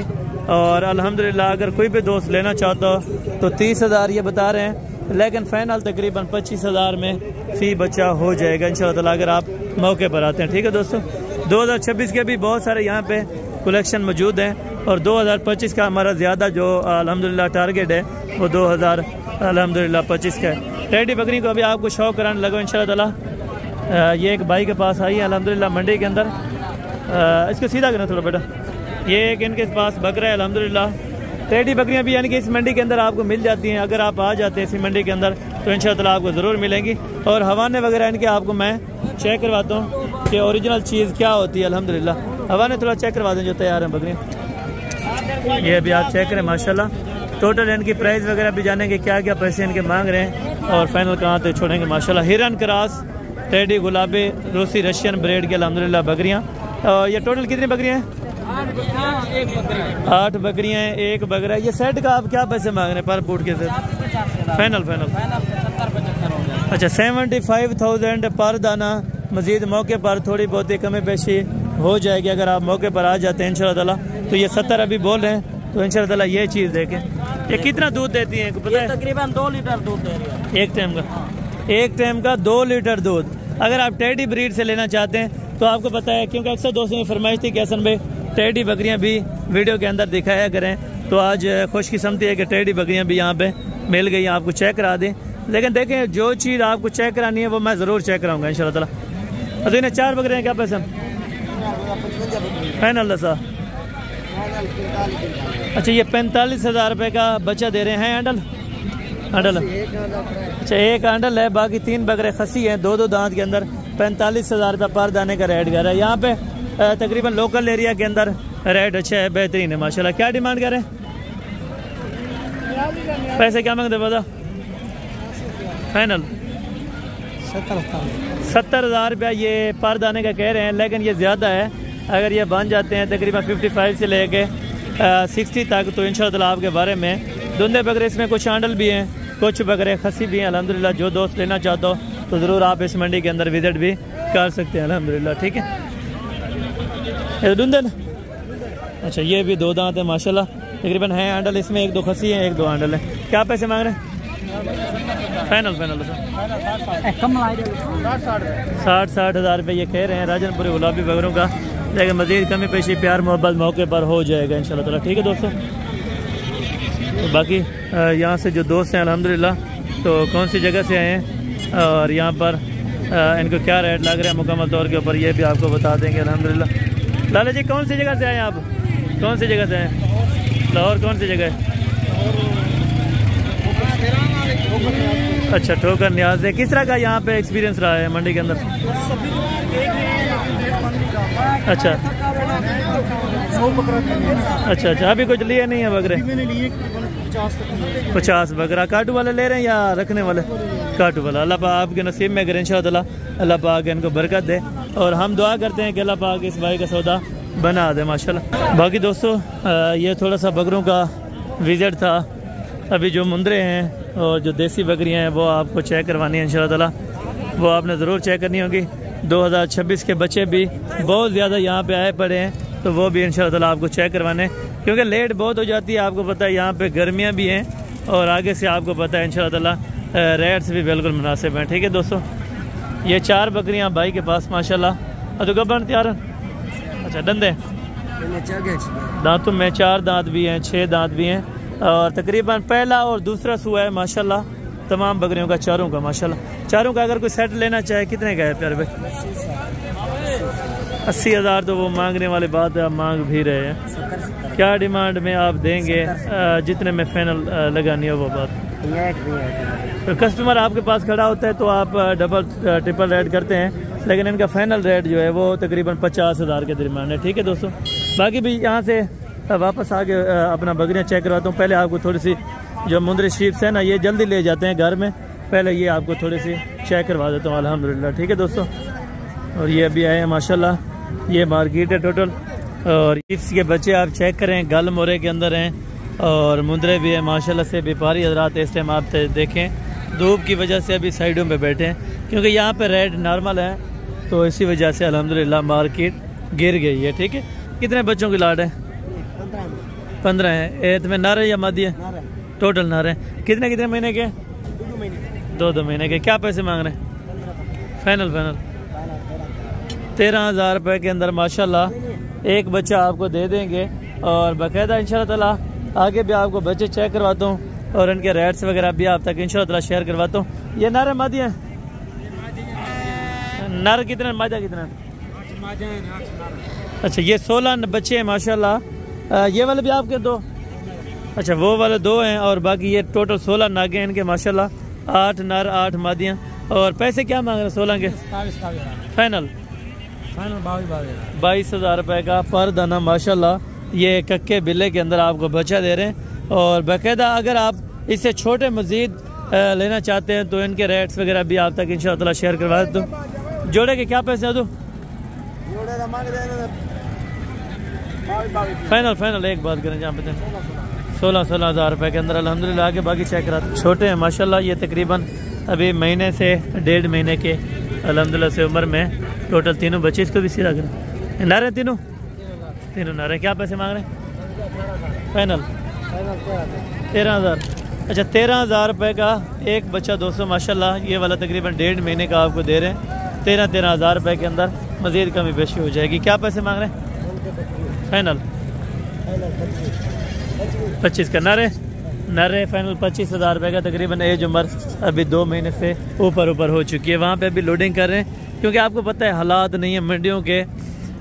और अल्हम्दुलिल्लाह अगर कोई भी दोस्त लेना चाहता हो तो 30,000 ये बता रहे हैं लेकिन फाइनल तकरीबन 25,000 में फी बच्चा हो जाएगा इंशाल्लाह ताला अगर आप मौके पर आते हैं। ठीक है दोस्तों, 2026 के भी बहुत सारे यहाँ पे कलेक्शन मौजूद हैं और 2025 का हमारा ज़्यादा जो अल्हम्दुलिल्लाह टारगेट है वो 2025 का है। टेडी बकरी को अभी आपको शौक कराने लगा इंशाल्लाह ताला। ये एक भाई के पास आई है अल्हम्दुलिल्लाह मंडी के अंदर। इसको सीधा करना थोड़ा बेटा। ये एक इनके पास बकरा है अल्हम्दुलिल्लाह। टेडी बकरियाँ भी यानी कि इस मंडी के अंदर आपको मिल जाती हैं। अगर आप आ जाते हैं इसी मंडी के अंदर तो इंशाल्लाह ताला आपको ज़रूर मिलेंगी। और हवाने वगैरह इनके आपको मैं चेक करवाता हूँ कि ओरिजिनल चीज़ क्या होती है अल्हम्दुलिल्लाह। हवाने थोड़ा चेक करवा दें जो तैयार हैं बकरियाँ। ये भी आप चेक करें माशाल्लाह। टोटल इनकी प्राइस वगैरह भी जानेंगे क्या क्या पैसे इनके मांग रहे हैं और फाइनल कहाँ तक छोड़ेंगे माशाल्लाह। हिरन क्रॉस टेडी गुलाबी रूसी रशियन ब्रेड के अल्हम्दुलिल्लाह बकरियाँ। और ये टोटल कितनी बकरियाँ हैं? 8 बकरियां हैं, 1 बकरा है। ये सेट का आप क्या पैसे मांग रहे हैं पर फुट के साथ? फाइनल अच्छा 75,000 पर दाना। मजीद मौके पर थोड़ी बहुत कमी पेशी हो जाएगी अगर आप मौके पर आ जाते हैं इंशाल्लाह। तो ये 70 अभी बोल रहे हैं, तो इंशाल्लाह ये चीज़ देखें। ये कितना दूध देती है पता है? तकरीबन 2 लीटर दूध दे रही है एक टाइम का 2 लीटर दूध। अगर आप टेडी ब्रीड से लेना चाहते हैं तो आपको पता है, क्योंकि अक्सर दोस्तों की फरमाइश थी कि हसन भाई टेडी बकरियां भी वीडियो के अंदर दिखाया करें, तो आज खुशकिस्मती है कि टेडी बकरियां भी यहाँ पे मिल गई, आपको चेक करा दें। लेकिन देखें जो चीज़ आपको चेक करानी है वो मैं ज़रूर चेक कराऊंगा इंशाल्लाह ताला। तो इन्हें 4 बकरियां क्या पैसे फाइनल दसा? अच्छा ये 45,000 रुपये का बच्चा दे रहे हैं। हैंडल अच्छा 1 हैंडल है, बाकी 3 बकरे खसी हैं, 2 दांत के अंदर 45,000 रुपये पर दाने का रेट कर रहा है। यहाँ पे तकरीबन लोकल एरिया के अंदर रेट अच्छा है, बेहतरीन है माशाल्लाह। क्या डिमांड कर रहे हैं? पैसे क्या मांगते बता? फाइनल 70,000 रुपया ये पर दाने का कह रहे हैं, लेकिन ये ज़्यादा है। अगर ये बन जाते हैं तकरीबन 55 से लेके 60 तक, तो इंशाल्लाह आपके बारे में धुंधे बकरे इसमें कुछ आंडल भी हैं, कुछ बकरे खसी भी हैं अल्हम्दुलिल्लाह। जो दोस्त लेना चाहता हो तो ज़रूर आप इस मंडी के अंदर विजिट भी कर सकते हैं अल्हम्दुलिल्लाह। ठीक है, ये धुंधे ना? अच्छा ये भी 2 दांत है माशाल्लाह, तकरीबन है आंडल इसमें, 1-2 खसी हैं, 1-2 आंडल है। क्या पैसे मांग रहे हैं? फाइनल 60,000 रुपये ये कह रहे हैं राजनपुरी गुलाबी बकरों का, लेकिन मज़ीद कमी पेशी प्यार मोहब्बत मौके पर हो जाएगा इंशाल्लाह ताला। ठीक है दोस्तों, तो बाकी यहाँ से जो दोस्त हैं अल्हम्दुलिल्लाह, तो कौन सी जगह से आए हैं और यहाँ पर इनको क्या रेट लग रहा है मुकम्मल तौर के ऊपर ये भी आपको बता देंगे अल्हम्दुलिल्लाह। लाला जी कौन सी जगह से आए हैं आप? कौन सी जगह से आए? लाहौर कौन सी जगह है? अच्छा ठोकर न्याज है। किस तरह का यहाँ पे एक्सपीरियंस रहा है मंडी के अंदर? अच्छा अच्छा अभी कुछ लिए नहीं है बकरे? 50 बकरा। काटू वाले ले रहे हैं या रखने वाले? काटू वाला। अल्लाह पाक आपके नसीब में करें इंशाअल्लाह, अल्लाह पाक इनको बरकत दे, और हम दुआ करते हैं कि अल्लाह पाक इस भाई का सौदा बना दे माशाल्लाह। बाकी दोस्तों ये थोड़ा सा बकरों का विजिट था। अभी जो मुंदरे हैं और जो देसी बकरियां हैं वो आपको चेक करवानी है इंशाल्लाह ताला, वो आपने ज़रूर चेक करनी होगी। 2026 के बच्चे भी बहुत ज़्यादा यहाँ पे आए पड़े हैं, तो वो भी इंशाल्लाह ताला आपको चेक करवाने, क्योंकि लेट बहुत हो जाती है। आपको पता है यहाँ पे गर्मियाँ भी हैं, और आगे से आपको पता है इंशाल्लाह ताला रेट्स भी बिल्कुल मुनासिब हैं। ठीक है दोस्तों, ये 4 बकरियाँ भाई के पास माशाल्लाह। तो गबन तैयार? अच्छा डंदे दांतों में 4 दांत भी हैं, 6 दांत भी हैं, और तकरीबन पहला और दूसरा सुआ है माशाल्लाह तमाम बकरियों का, चारों का माशाल्लाह। चारों का अगर कोई सेट लेना चाहे कितने का है प्यारे भाई? 80,000 तो वो मांगने वाली बात है, आप मांग भी रहे हैं। क्या डिमांड में आप देंगे? जितने में फाइनल लगानी हो वो बात। तो कस्टमर आपके पास खड़ा होता है तो आप डबल ट्रिपल रेट करते हैं, लेकिन इनका फाइनल रेट जो है वो तकरीबन 50,000 के दरमियान है। ठीक है दोस्तों, बाकी भी यहाँ से वापस आके अपना बकरियाँ चेक करवाता हूँ। पहले आपको थोड़ी सी जो मुंदरी शीप्स है ना, ये जल्दी ले जाते हैं घर में, पहले ये आपको थोड़ी सी चेक करवा देता हूँ अल्हम्दुलिल्लाह। ठीक है दोस्तों, और ये अभी आए हैं माशाल्लाह, ये मार्केट है टोटल, और शीप्स के बच्चे आप चेक करें गल मोरे के अंदर हैं, और मुंदरे भी है माशाल्लाह से। व्यापारी हजरात इस टाइम आप देखें धूप की वजह से अभी साइडों पे बैठे हैं, क्योंकि यहाँ पे रेट नॉर्मल है, तो इसी वजह से अल्हम्दुलिल्लाह मार्केट गिर गई है। ठीक है, कितने बच्चों की लाट है? 15 है। एत में नर है या मादी है? टोटल नर है। कितने कितने महीने के? 2 महीने के। क्या पैसे मांग रहे हैं? फाइनल 13,000 रुपये के अंदर माशाल्लाह एक बच्चा आपको दे देंगे, और बाकायदा इंशाल्लाह ताला आगे भी आपको बच्चे चेक करवाता हूँ, और इनके रेट्स वगैरह भी आप तक इंशाल्लाह ताला शेयर करवाता हूँ। ये नर है मादी है? नर कितने, मादा कितने? अच्छा ये 16 बच्चे हैं माशाल्लाह। ये वाले भी आपके 2? अच्छा वो वाले 2 हैं, और बाकी ये टोटल 16 नागे हैं इनके माशाल्लाह, 8 नर 8 मादियाँ। और पैसे क्या मांग रहे हैं 16 के? फाइनल 22,000 रुपये का पर दाना माशाल्लाह। ये कक्के बिल्ले के अंदर आपको बच्चा दे रहे हैं, और बाकायदा अगर आप इससे छोटे मजीद लेना चाहते हैं तो इनके रेट्स वगैरह भी आप तक इंशाल्लाह ताला शेयर करवा देता हूँ। जोड़े के क्या पैसे हैं? फाइनल एक बात करें जहाँ पे 16-16 हज़ार रुपये के अंदर अल्हम्दुलिल्लाह। आगे बाकी चेक करा, छोटे हैं माशाल्लाह। ये तकरीबन अभी महीने से 1.5 महीने के अल्हम्दुलिल्लाह से उम्र में। टोटल तीनों बच्चे, इसको भी सीधा करें। नारे तीनों नारे। क्या पैसे मांग रहे हैं? फाइनल 13,000। अच्छा 13,000 रुपये का एक बच्चा दोस्तों माशाल्लाह। ये वाला तकरीबन 1.5 महीने का आपको दे रहे हैं। 13 हज़ार रुपये के अंदर मज़ीद कमी पेशी हो जाएगी। क्या पैसे मांग रहे हैं? फाइनल 25 का नारे फाइनल 25,000 रुपये का। तकरीबन एज उम्र अभी 2 महीने से ऊपर हो चुकी है। वहाँ पे अभी लोडिंग कर रहे हैं क्योंकि आपको पता है हालात नहीं है मंडियों के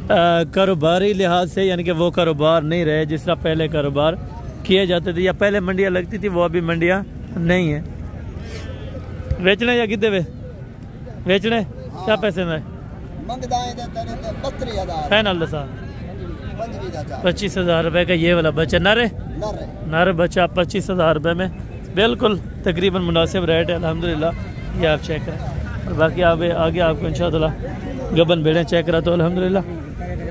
कारोबारी लिहाज से, यानी कि वो कारोबार नहीं रहे जिस तरह पहले कारोबार किए जाते थे या पहले मंडियाँ लगती थी, वो अभी मंडियाँ नहीं है। बेचने या कितने वे बेचने? क्या पैसे में? फाइनल दसा 25,000 रुपये का ये वाला बच्चा नर बच्चा 25,000 रुपये में बिल्कुल तकरीबन मुनासिब रेट है अल्हम्दुलिल्लाह। ये आप चेक करें। और बाकी आगे आपको इंशाअल्लाह गबन भेड़ें चेक करा तो अल्हम्दुलिल्लाह।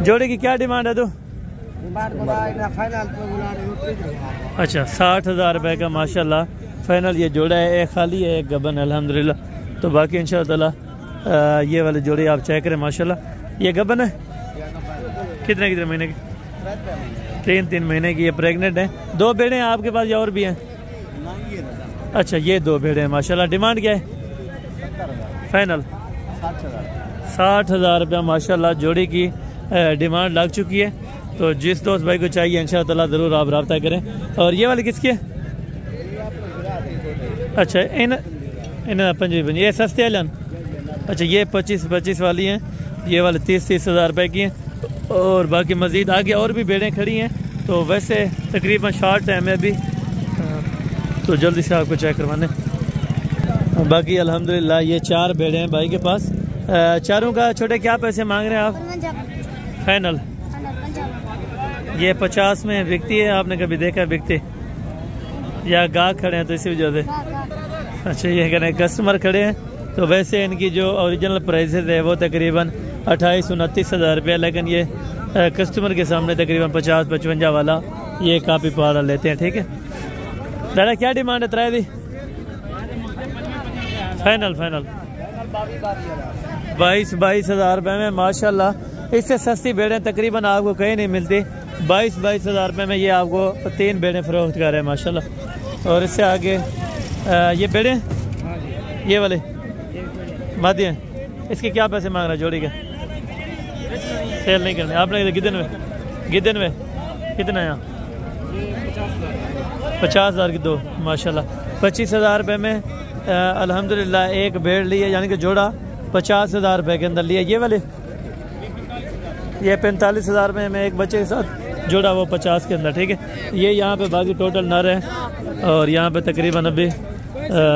जोड़े की क्या डिमांड है तो? अच्छा 60,000 रुपये का माशाल्लाह फाइनल ये जोड़ा है। एक खाली है एक गबन अल्हम्दुलिल्लाह। तो बाकी इंशाअल्लाह ये वाले जोड़े आप चेक करें माशाल्लाह। ये गबन है कितने महीने की? 3 महीने की। ये प्रेग्नेंट है। 2 भेड़े हैं आपके पास या और भी हैं? अच्छा ये 2 भेड़े हैं माशाल्लाह। डिमांड क्या है? फाइनल 60,000 रुपया माशाल्लाह जोड़ी की डिमांड लग चुकी है। तो जिस दोस्त भाई को चाहिए इंशाअल्लाह ज़रूर आप रब्ता करें। और ये वाली किसकी है? अच्छा इन पंजी ये सस्ते हैं। अच्छा ये 25 वाली हैं। ये वाले 30 हज़ार रुपये की हैं। और बाकी मज़ीद आगे और भी भेड़ें खड़ी हैं। तो वैसे तकरीबन शॉर्ट टाइम है अभी, तो जल्दी से आपको चेक करवाने। बाकी अल्हम्दुलिल्लाह ये 4 भेड़ें हैं भाई के पास। चारों का छोटे क्या पैसे मांग रहे हैं आप? फाइनल ये 50 में बिकती है। आपने कभी देखा है बिकती या गाहक खड़े हैं तो इसी वजह से? अच्छा ये कह रहे हैं कस्टमर खड़े हैं। तो वैसे इनकी जो ओरिजिनल प्राइसेस है वो तकरीबन 28-29 हज़ार रुपया, लेकिन ये कस्टमर के सामने तकरीबन 50-55 वाला ये काफ़ी पारा लेते हैं। ठीक है दादा क्या डिमांड है? 3 दी फाइनल 22 हज़ार रुपये में माशाल्लाह। इससे सस्ती भेड़ें तकरीबन आपको कहीं नहीं मिलती। 22 हज़ार रुपये में ये आपको 3 भेड़ें फरोख्त कर रहे हैं माशाल्लाह। और इससे आगे ये भेड़ें ये वाले मादी हैं, इसके क्या पैसे मांग रहे हैं जोड़ी के? सेल नहीं करने आपने? गिदन में कितना है? 50,000 की 2 माशाल्लाह। 25,000 रुपये में अल्हम्दुलिल्लाह एक भेड़ ली है, यानी कि जोड़ा 50,000 रुपये के अंदर लिया। ये वाले ये 45,000 में एक बच्चे के साथ जोड़ा वो 50 के अंदर। ठीक है ये यहाँ पे बाकी टोटल नर है। और यहाँ पे तकरीबन अभी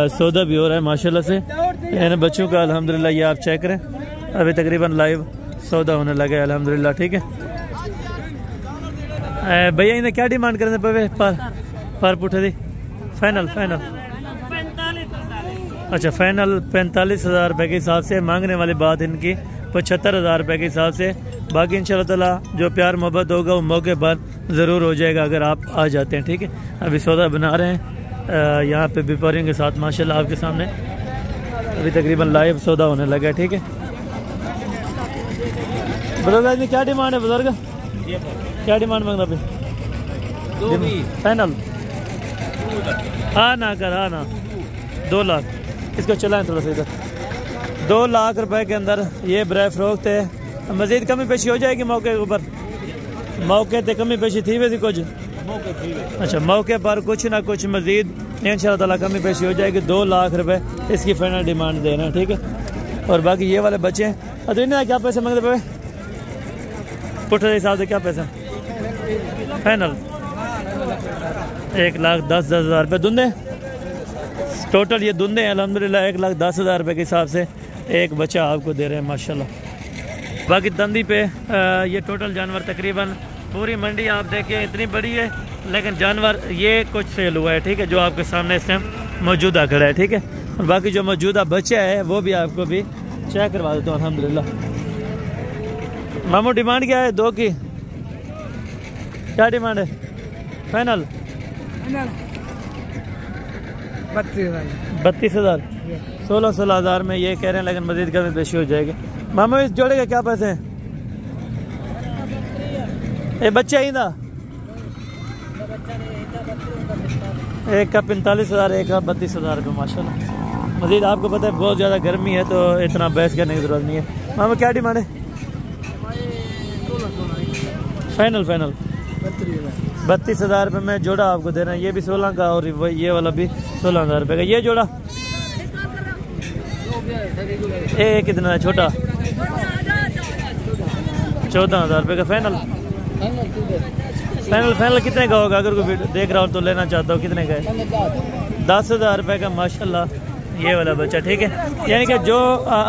सौदा भी हो रहा है माशाल्लाह से इन बच्चों का अल्हम्दुलिल्लाह। ये आप चेक करें अभी तकरीबन लाइव सौदा होने लगा है अल्हम्दुलिल्लाह। ठीक है भैया इन्हें क्या डिमांड करने पे पर पुठे दी? फाइनल अच्छा फाइनल 45,000 रुपये के हिसाब से। मांगने वाली बात इनकी 75,000 रुपये के हिसाब से। बाकी इंशाअल्लाह ताला जो प्यार मोहब्बत होगा वो मौके पर ज़रूर हो जाएगा अगर आप आ जाते हैं। ठीक है अभी सौदा बना रहे हैं यहाँ पे व्यापारियों के साथ माशाल्लाह आपके सामने अभी तकरीबन लाइव सौदा होने लगा है। ठीक है बुजुर्ग में क्या डिमांड है? बुजुर्ग क्या डिमांड मांगना पे? फाइनल हाँ ना 2 लाख। इसको चलाएं थोड़ा सा इधर। 2 लाख रुपए के अंदर ये ब्राय फरोख्त है। मजीद कमी पेशी हो जाएगी मौके के ऊपर? मौके पे कमी पेशी थी वैसी कुछ? अच्छा मौके पर कुछ ना कुछ मजीद इंशाअल्लाह ताला कमी पेशी हो जाएगी। 2 लाख रुपए इसकी फाइनल डिमांड दे रहे हैं। ठीक है और बाकी ये वाले बच्चे हैं। तो इन्हें क्या पैसे मांगते पे? पुट्ठे के हिसाब से क्या पैसा? फाइनल 1,10,000 रुपये दुंदे टोटल। ये दुंदे हैं अल्हम्दुलिल्लाह। 1,10,000 रुपये के हिसाब से एक बच्चा आपको दे रहे हैं माशाल्लाह। बाकी तंदी पे ये टोटल जानवर तकरीबन पूरी मंडी आप देखें इतनी बड़ी है, लेकिन जानवर ये कुछ सेल हुआ है। ठीक है जो आपके सामने इस टाइम मौजूदा खड़ा है। ठीक है और बाकी जो मौजूदा बच्चा है वो भी आपको भी चेक करवा देता हूँ अल्हम्दुलिल्लाह। मामू डिमांड क्या है? 2 की क्या डिमांड है? फाइनल 32,000। 16,000 में ये कह रहे हैं, लेकिन मजीद कमी पेशी हो जाएगी। मामा इस जोड़े का क्या पैसे हैं? ये बच्चा ही था, एक का 45,000, एक का 32,000 रुपये माशाल्लाह। मजीद आपको पता है बहुत ज़्यादा गर्मी है, तो इतना बहस करने की ज़रूरत नहीं है। मामा क्या डिमांड है? फाइनल 32,000 रुपये में जोड़ा आपको दे रहे हैं। ये भी 16 का और ये वाला भी 16,000 रुपये का। ये जोड़ा ये कितना है? छोटा 14,000 रुपये का। फाइनल कितने का होगा? अगर कोई देख रहा हो तो लेना चाहता हो, कितने का है? 10,000 रुपये का माशाल्लाह ये वाला बच्चा। ठीक है, यानी कि जो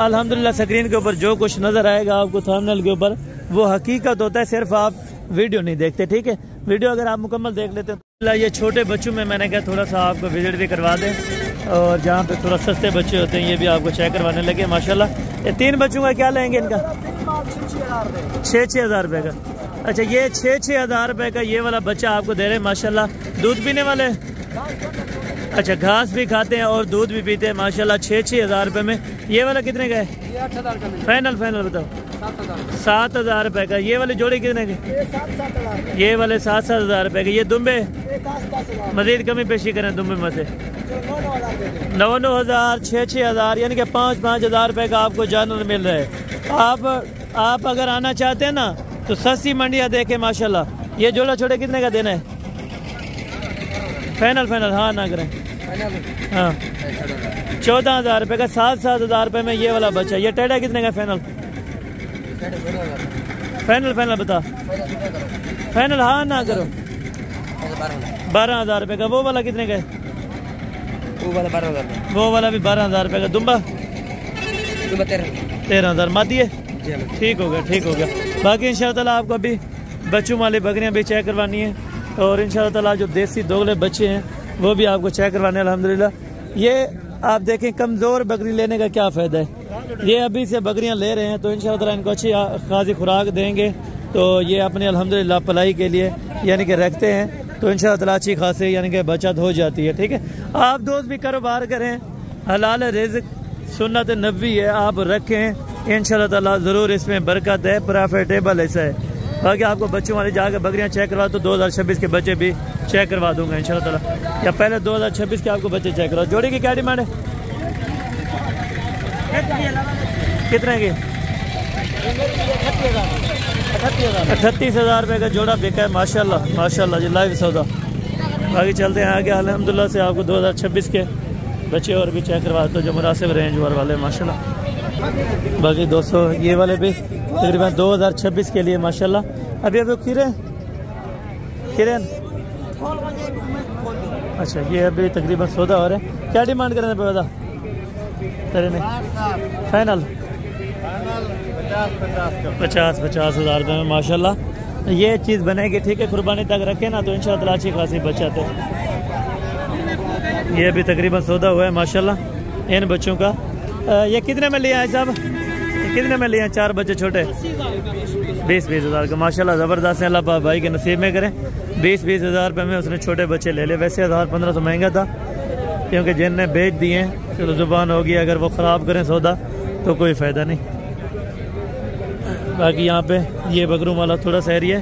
अल्हम्दुलिल्लाह स्क्रीन के ऊपर जो कुछ नज़र आएगा आपको थंबनेल के ऊपर, वो हकीकत होता है, सिर्फ आप वीडियो नहीं देखते। ठीक है, वीडियो अगर आप मुकम्मल देख लेते हैं। ये छोटे बच्चों में मैंने कहा थोड़ा सा आपको विजिट भी करवा दें, और जहाँ पे थोड़ा सस्ते बच्चे होते हैं ये भी आपको चेक करवाने लगे माशाल्लाह। ये 3 बच्चों का क्या लेंगे इनका? 6-6 हज़ार रुपये का। अच्छा, ये 6-6 हज़ार रुपये का ये वाला बच्चा आपको दे रहे हैं माशाल्लाह। दूध पीने वाले? अच्छा, घास भी खाते हैं और दूध भी पीते हैं माशाल्लाह। 6-6 हज़ार रुपये में ये वाला कितने का है? फाइनल बताओ। 7,000 रुपये का। ये वाली जोड़ी कितने की? ये वाले 7-7 हज़ार रुपये के। ये दुम्बे मजीद कमी पेशी करें दुम्बे में से? 9-9 हज़ार, 6-6 हज़ार, यानी कि 5-5 हज़ार रुपये का आपको जानवर मिल रहा है। आप अगर आना चाहते हैं ना तो सस्ती मंडियाँ देखें माशाल्लाह। ये जोड़ा छोटे कितने का देना है? फाइनल हाँ ना करें। हाँ 14,000 रुपये का। 7-7 हज़ार रुपये में ये वाला बच्चा। ये टेढ़ा कितने का? फाइनल बता। फाइनल हाँ ना करो। 12,000 रुपये का। वो वाला कितने का है? वो वाला भी 12,000 रुपये का। दुम्बा 13,000। माती है? ठीक हो गया। बाकी इंशाअल्लाह आपको अभी बच्चों वाली बकरियां भी चेक करवानी है, और इंशाअल्लाह जो देसी दोगले बच्चे हैं वो भी आपको चेक करवाने अल्हम्दुलिल्लाह। ये आप देखें, कमज़ोर बकरी लेने का क्या फ़ायदा है? ये अभी से बकरियां ले रहे हैं तो इंशाअल्लाह इनको अच्छी खासी खुराक देंगे, तो ये अपने अल्हम्दुलिल्लाह पलाई के लिए यानी कि रखते हैं, तो इंशाअल्लाह अच्छी खासी यानी कि बचत हो जाती है। ठीक है, आप दोस्त भी कारोबार करें, हलाल रिज़्क सुन्नत नबी है, आप रखें, इंशाअल्लाह ज़रूर इसमें बरकत है, प्रॉफिटेबल ऐसा है। बाकी आपको बच्चों वाली जाकर बकरियां चेक करवा, तो 2026 के बच्चे भी चेक करवा दूंगा इंशाअल्लाह, या पहले 2026 के आपको बच्चे चेक करवा। जोड़ी की क्या डिमांड है? कितने की? 38,000 रुपये का जोड़ा बिका है माशाल्लाह जी, लाइव सौदा। बाकी चलते हैं आगे, अल्हम्दुलिल्लाह से आपको 2026 के बच्चे और भी चेक करवा दो जो मुनासिब रेंज वाले माशाल्लाह। बाकी दोस्तों ये वाले भी तकरीबन 2026 के लिए माशाल्लाह। अभी खीरे अच्छा, ये अभी तकरीबन सौदा हो रहा है। क्या डिमांड करें बता तेरे ने? फाइनल 50 हज़ार रुपये में माशाल्लाह ये चीज़ बनेगी। ठीक है, कुर्बानी तक रखे ना तो इंशाअल्लाह अच्छी खासी बचत है। ये भी तकरीबन सौदा हुआ है माशाल्लाह इन बच्चों का। ये कितने में लिया है साहब? कितने में लिए हैं? 4 बच्चे छोटे 20-20 हज़ार का माशाल्लाह। ज़बरदस्त है, अल्लाह भाई के नसीब में करें। 20-20 हज़ार रुपये में उसने छोटे बच्चे ले लिए। वैसे 1,000-1,500 महंगा था, क्योंकि जिनने बेच दिए हैं चलो ज़ुबान होगी, अगर वो ख़राब करें सौदा तो कोई फ़ायदा नहीं। बाकी यहाँ पे ये बकरों वाला थोड़ा सा एरिया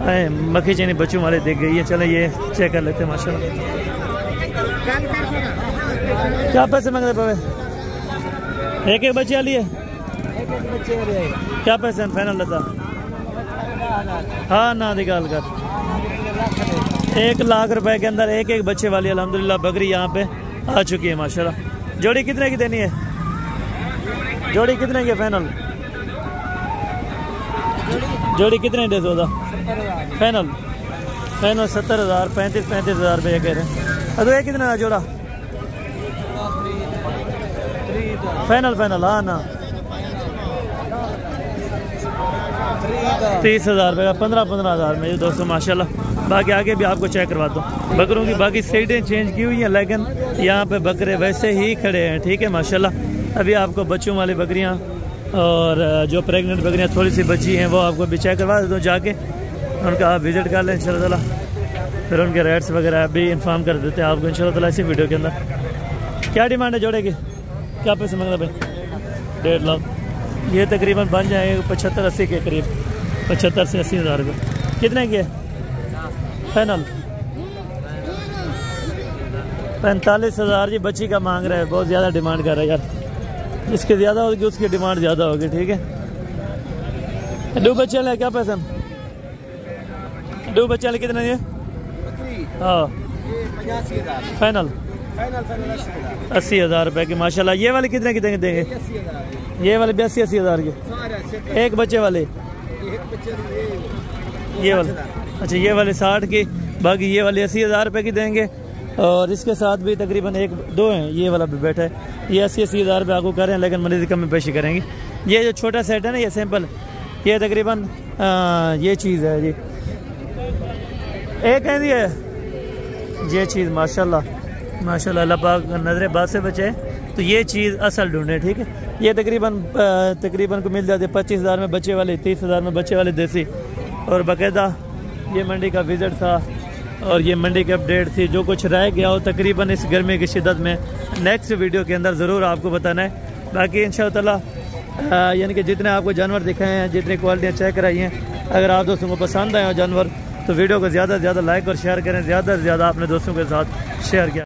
है, मक्खी चीनी बच्चों वाले देख गई है। चले ये चेक कर लेते हैं माशाल्लाह। क्या पैसे मांगते पावे? एक बच्चे वाली है? क्या पैसे फाइनल लेता? हाँ ना निकाल कर 1 लाख रुपए के अंदर एक बच्चे वाली अल्हम्दुलिल्लाह बकरी यहाँ पे आ चुकी है माशाल्लाह। जोड़ी कितने की देनी है? जोड़ी कितने की फाइनल? जोड़ी कितने दे सौदा? फाइनल 70,000, 35 हज़ार रुपये कह रहे हैं। अरे ये कितना है जोड़ा? फाइनल हाँ ना 30,000 रुपये का। 15 हज़ार में ये दोस्तों माशाल्लाह। बाकी आगे भी आपको चेक करवाता हूँ। बकरों की बाकी साइडें चेंज की हुई हैं, लेकिन यहाँ पे बकरे वैसे ही खड़े हैं। ठीक है माशाल्लाह। अभी आपको बच्चों वाली बकरियाँ और जो प्रेग्नेंट बकरियाँ थोड़ी सी बची हैं वो आपको भी चेक करवा देता हूँ जाके। उनका आप विज़िट कर लें इंशाल्लाह। फिर उनके रेट्स वगैरह भी इन्फॉर्म कर देते हैं आपको इंशाल्लाह इसी वीडियो के अंदर। क्या डिमांड है जोड़े की, क्या पैसे मांग रहे भाई? 1.5 लाख। ये तकरीबन बन जाएंगे 75-80 के करीब, 75 से 80 हज़ार रुपये। कितने के फाइनल? 45,000 जी बच्ची का मांग रहा है। बहुत ज़्यादा डिमांड कर रहा है यार, जिसकी ज़्यादा होगी उसकी डिमांड ज़्यादा होगी। ठीक है, 2 बच्चे वाले क्या पैसे? 2 बच्चे वाले कितने ये? हाँ फाइनल 80,000 रुपये की माशाल्लाह। ये वाले कितने कितने देंगे? ये वाले 82-80 हज़ार के एक बच्चे वाले। ये वाले अच्छा, ये वाले 60 की, बाकी ये वाले 80,000 रुपये की देंगे। और इसके साथ भी तकरीबन 1-2 हैं, ये वाला भी बैठा है। ये 80-80 हज़ार रुपये आपको करें, लेकिन मजीद कम में पेशी करेंगे। ये जो छोटा सेट है ना, ये सैंपल, ये तकरीबन ये चीज़ है जी, एक है ये चीज़ माशाल्लाह माशाल्लाह, अल्लाह पाक नज़र बात से बचे। तो ये चीज़ असल ढूंढे। ठीक है, ये तकरीबन को मिल जाती है 25,000 में बच्चे वाले, 30,000 में बच्चे वाले देसी। और बाकायदा ये मंडी का विज़िट था और ये मंडी की अपडेट थी। जो कुछ रह गया हो तकरीबन इस गर्मी की शिद्दत में नेक्स्ट वीडियो के अंदर ज़रूर आपको बताना है। बाकी इंशाअल्लाह यानी कि जितने आपको जानवर दिखाए हैं, जितनी क्वालिटियाँ चेक कराई हैं, अगर आप दोस्तों को पसंद आए हो जानवर तो वीडियो को ज़्यादा से ज़्यादा लाइक और शेयर करें, ज़्यादा से ज़्यादा अपने दोस्तों के साथ शेयर किया।